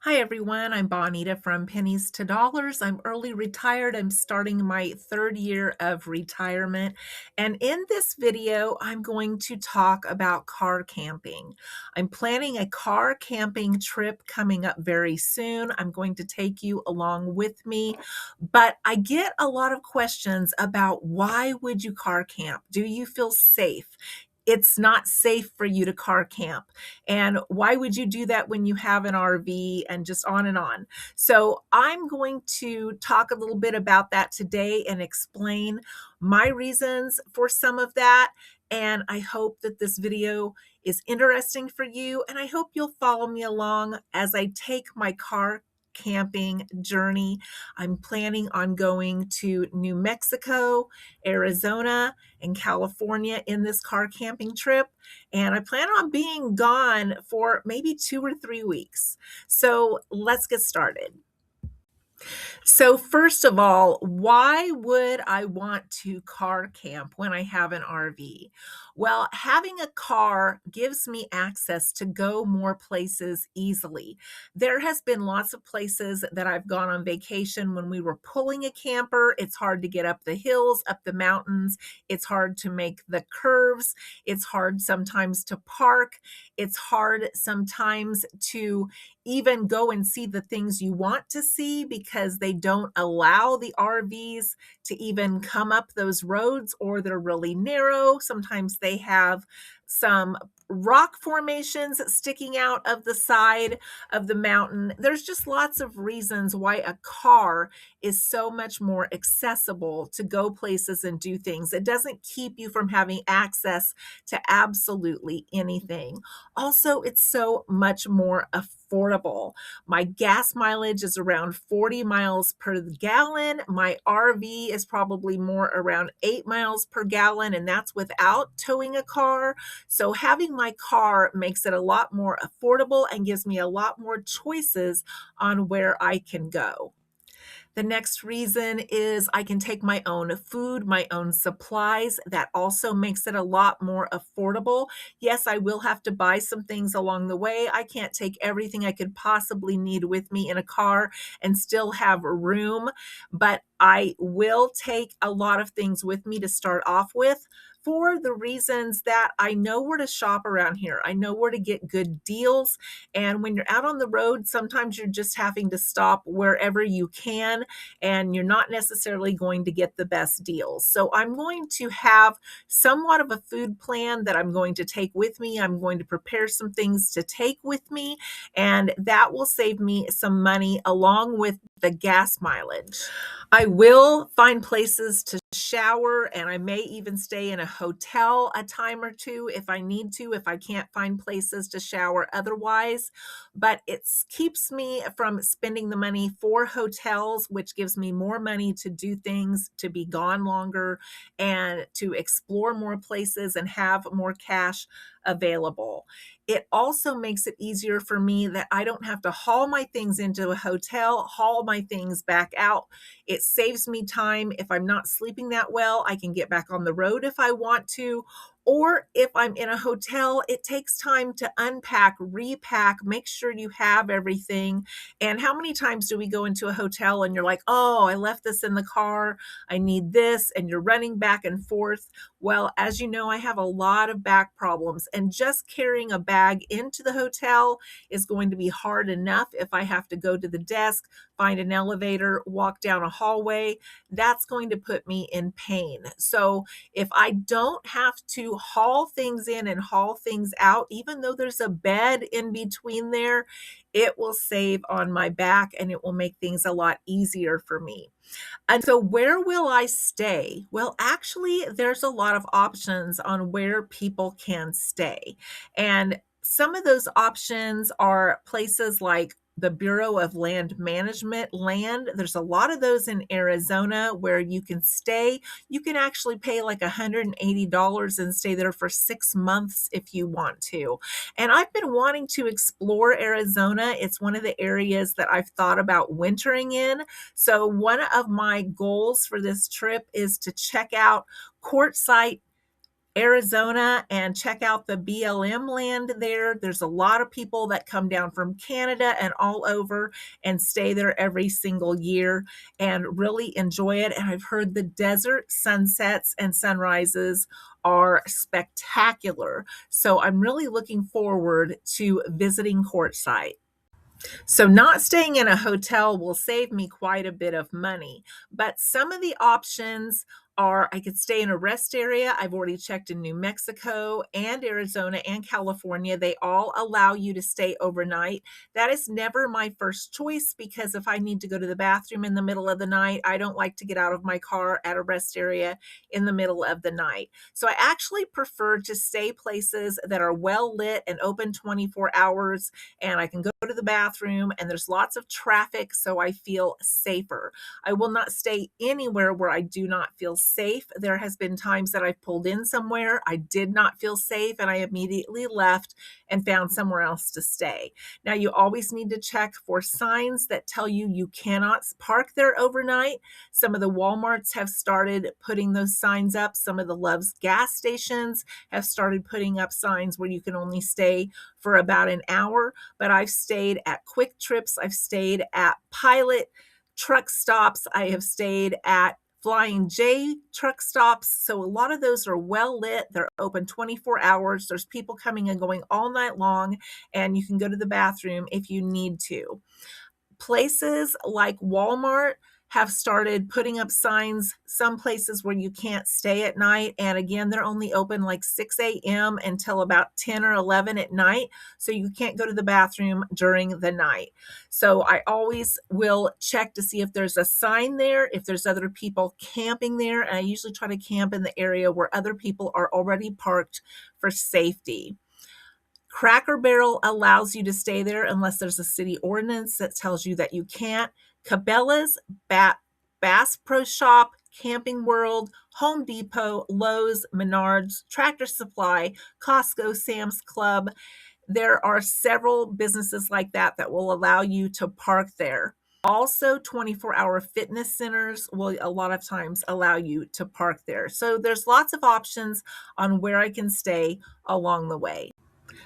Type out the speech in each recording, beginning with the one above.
Hi everyone, I'm Bonita from Pennies to Dollars. I'm early retired. I'm starting my third year of retirement. And in this video, I'm going to talk about car camping. I'm planning a car camping trip coming up very soon. I'm going to take you along with me. But I get a lot of questions about why would you car camp? Do you feel safe? It's not safe for you to car camp. And why would you do that when you have an RV and just on and on? So I'm going to talk a little bit about that today and explain my reasons for some of that. And I hope that this video is interesting for you. And I hope you'll follow me along as I take my car camping journey. I'm planning on going to New Mexico, Arizona, and California in this car camping trip. And I plan on being gone for maybe 2 or 3 weeks. So let's get started. So, first of all, why would I want to car camp when I have an RV? Well, having a car gives me access to go more places easily. There has been lots of places that I've gone on vacation when we were pulling a camper. It's hard to get up the hills, up the mountains. It's hard to make the curves. It's hard sometimes to park. It's hard sometimes to even go and see the things you want to see because they don't allow the RVs to even come up those roads, or they're really narrow. Sometimes they have some rock formations sticking out of the side of the mountain. There's just lots of reasons why a car is so much more accessible to go places and do things. It doesn't keep you from having access to absolutely anything. Also, it's so much more affordable. My gas mileage is around 40 miles per gallon. My RV is probably more around 8 miles per gallon, and that's without towing a car. So having my car makes it a lot more affordable and gives me a lot more choices on where I can go. The next reason is I can take my own food, my own supplies. That also makes it a lot more affordable. Yes, I will have to buy some things along the way. I can't take everything I could possibly need with me in a car and still have room, but I will take a lot of things with me to start off with, for the reasons that I know where to shop around here. I know where to get good deals. And when you're out on the road, sometimes you're just having to stop wherever you can, and you're not necessarily going to get the best deals. So I'm going to have somewhat of a food plan that I'm going to take with me. I'm going to prepare some things to take with me, and that will save me some money along with the gas mileage. I will find places to shower, and I may even stay in a hotel a time or two if I need to, if I can't find places to shower otherwise. But it keeps me from spending the money for hotels, which gives me more money to do things, to be gone longer, and to explore more places and have more cash available. It also makes it easier for me that I don't have to haul my things into a hotel, haul my things back out. It saves me time. If I'm not sleeping that well, I can get back on the road if I want to. Or if I'm in a hotel, it takes time to unpack, repack, make sure you have everything. And how many times do we go into a hotel and you're like, oh, I left this in the car, I need this, and you're running back and forth? Well, as you know, I have a lot of back problems, and just carrying a bag into the hotel is going to be hard enough. If I have to go to the desk, find an elevator, walk down a hallway, that's going to put me in pain. So if I don't have to haul things in and haul things out, even though there's a bed in between there, it will save on my back and it will make things a lot easier for me. And so, where will I stay? Well, actually, there's a lot of options on where people can stay. And some of those options are places like the Bureau of Land Management land. There's a lot of those in Arizona where you can stay. You can actually pay like $180 and stay there for 6 months if you want to. And I've been wanting to explore Arizona. It's one of the areas that I've thought about wintering in. So one of my goals for this trip is to check out quartzsite Arizona and check out the BLM land there. There's a lot of people that come down from Canada and all over and stay there every single year and really enjoy it. And I've heard the desert sunsets and sunrises are spectacular. So I'm really looking forward to visiting Quartzsite. So, not staying in a hotel will save me quite a bit of money, but some of the options are I could stay in a rest area. I've already checked in New Mexico and Arizona and California. They all allow you to stay overnight. That is never my first choice because if I need to go to the bathroom in the middle of the night, I don't like to get out of my car at a rest area in the middle of the night. So, I actually prefer to stay places that are well lit and open 24 hours and I can go to the bathroom and there's lots of traffic, so I feel safer. I will not stay anywhere where I do not feel safe. There has been times that I've pulled in somewhere, I did not feel safe, and I immediately left and found somewhere else to stay. Now, you always need to check for signs that tell you you cannot park there overnight. Some of the Walmarts have started putting those signs up. Some of the Love's gas stations have started putting up signs where you can only stay for about an hour, but I've stayed at Quick Trips, I've stayed at Pilot truck stops, I have stayed at Flying J truck stops. So a lot of those are well lit. They're open 24 hours. There's people coming and going all night long, and you can go to the bathroom if you need to. Places like Walmart have started putting up signs, some places where you can't stay at night. And again, they're only open like 6 a.m. until about 10 or 11 at night. So you can't go to the bathroom during the night. So I always will check to see if there's a sign there, if there's other people camping there. And I usually try to camp in the area where other people are already parked for safety. Cracker Barrel allows you to stay there unless there's a city ordinance that tells you that you can't. Cabela's, Bass Pro Shop, Camping World, Home Depot, Lowe's, Menards, Tractor Supply, Costco, Sam's Club. There are several businesses like that that will allow you to park there. Also, 24-hour fitness centers will a lot of times allow you to park there. So there's lots of options on where I can stay along the way.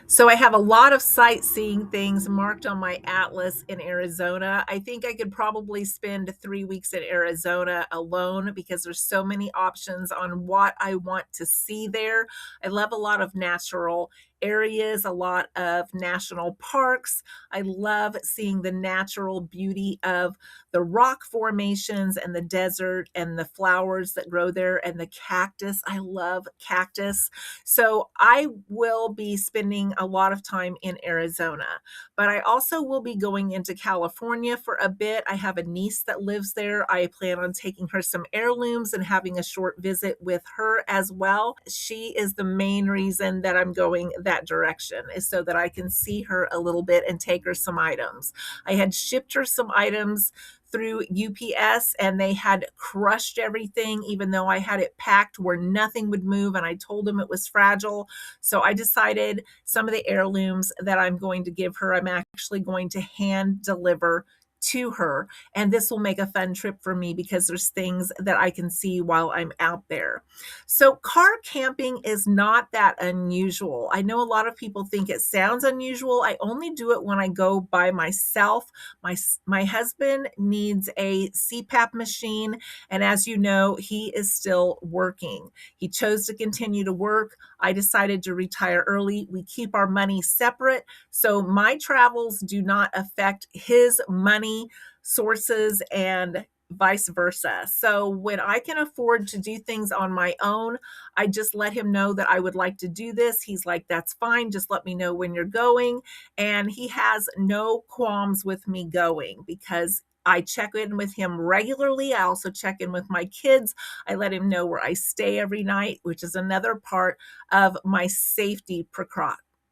So I have a lot of sightseeing things marked on my atlas in Arizona. I think I could probably spend 3 weeks in Arizona alone because there's so many options on what I want to see there. I love a lot of natural areas, a lot of national parks. I love seeing the natural beauty of the rock formations and the desert and the flowers that grow there and the cactus. I love cactus. So I will be spending a lot of time in Arizona, but I also will be going into California for a bit. I have a niece that lives there. I plan on taking her some heirlooms and having a short visit with her as well. She is the main reason that I'm going that direction, is so that I can see her a little bit and take her some items. I had shipped her some items through UPS and they had crushed everything, even though I had it packed where nothing would move and I told them it was fragile. So I decided some of the heirlooms that I'm going to give her, I'm actually going to hand deliver to her. And this will make a fun trip for me because there's things that I can see while I'm out there. So car camping is not that unusual. I know a lot of people think it sounds unusual. I only do it when I go by myself. My husband needs a CPAP machine, and as you know, he is still working. He chose to continue to work. I decided to retire early. We keep our money separate, so my travels do not affect his money sources and vice versa. So when I can afford to do things on my own, I just let him know that I would like to do this. He's like, that's fine. Just let me know when you're going. And he has no qualms with me going because I check in with him regularly. I also check in with my kids. I let him know where I stay every night, which is another part of my safety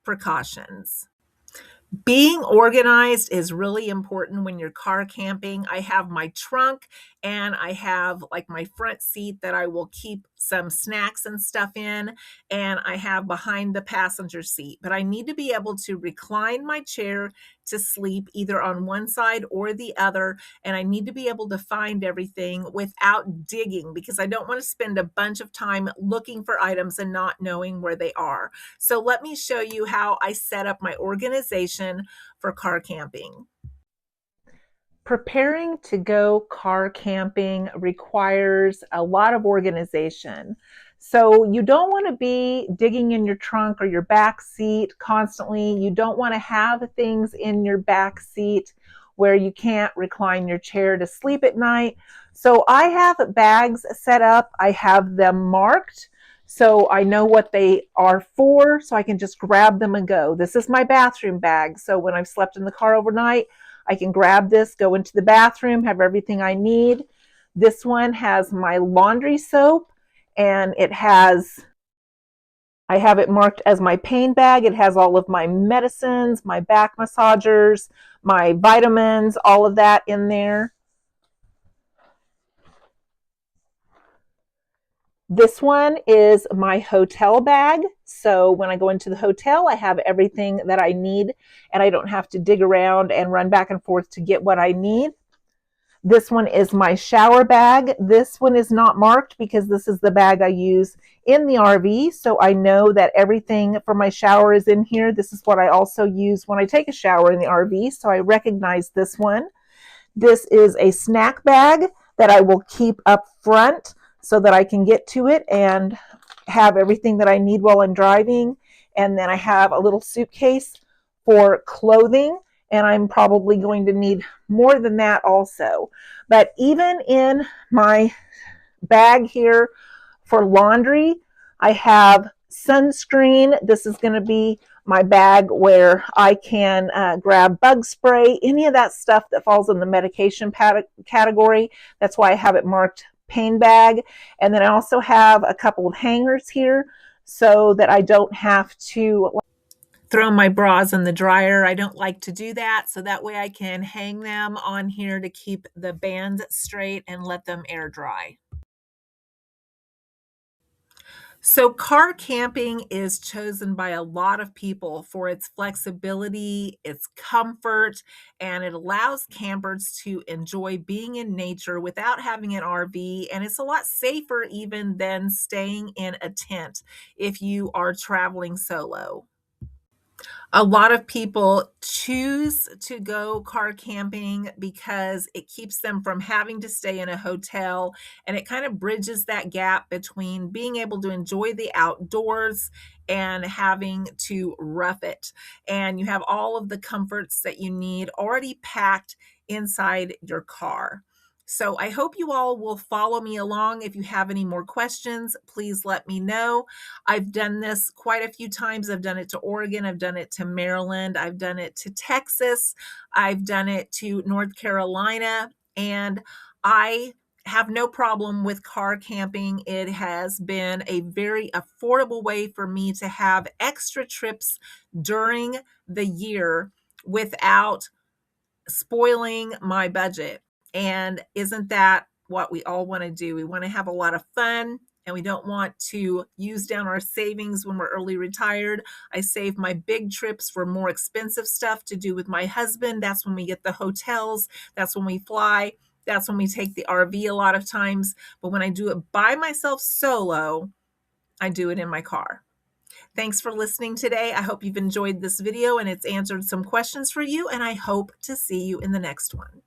precautions. Being organized is really important when you're car camping. I have my trunk and I have like my front seat that I will keep some snacks and stuff in, and I have behind the passenger seat. But I need to be able to recline my chair to sleep either on one side or the other, and I need to be able to find everything without digging, because I don't want to spend a bunch of time looking for items and not knowing where they are. So let me show you how I set up my organization for car camping. Preparing to go car camping requires a lot of organization. So you don't want to be digging in your trunk or your back seat constantly. You don't want to have things in your back seat where you can't recline your chair to sleep at night. So I have bags set up. I have them marked so I know what they are for, so I can just grab them and go. This is my bathroom bag. So when I've slept in the car overnight, I can grab this, go into the bathroom, have everything I need. This one has my laundry soap, and I have it marked as my pain bag. It has all of my medicines, my back massagers, my vitamins, all of that in there. This one is my hotel bag. So when I go into the hotel, I have everything that I need, and I don't have to dig around and run back and forth to get what I need. This one is my shower bag. This one is not marked because this is the bag I use in the RV. So I know that everything for my shower is in here. This is what I also use when I take a shower in the RV. So I recognize this one. This is a snack bag that I will keep up front so that I can get to it and have everything that I need while I'm driving. And then I have a little suitcase for clothing, and I'm probably going to need more than that also. But even in my bag here for laundry, I have sunscreen. This is going to be my bag where I can grab bug spray, any of that stuff that falls in the medication category. That's why I have it marked pain bag. And then I also have a couple of hangers here so that I don't have to throw my bras in the dryer. I don't like to do that, so that way I can hang them on here to keep the band straight and let them air dry. So car camping is chosen by a lot of people for its flexibility, its comfort, and it allows campers to enjoy being in nature without having an RV. And it's a lot safer even than staying in a tent if you are traveling solo. A lot of people choose to go car camping because it keeps them from having to stay in a hotel, and it kind of bridges that gap between being able to enjoy the outdoors and having to rough it. And you have all of the comforts that you need already packed inside your car. So I hope you all will follow me along. If you have any more questions, please let me know. I've done this quite a few times. I've done it to Oregon. I've done it to Maryland. I've done it to Texas. I've done it to North Carolina. And I have no problem with car camping. It has been a very affordable way for me to have extra trips during the year without spoiling my budget. And isn't that what we all want to do? We want to have a lot of fun, and we don't want to use down our savings when we're early retired. I save my big trips for more expensive stuff to do with my husband. That's when we get the hotels. That's when we fly. That's when we take the RV a lot of times. But when I do it by myself solo, I do it in my car. Thanks for listening today. I hope you've enjoyed this video and it's answered some questions for you, and I hope to see you in the next one.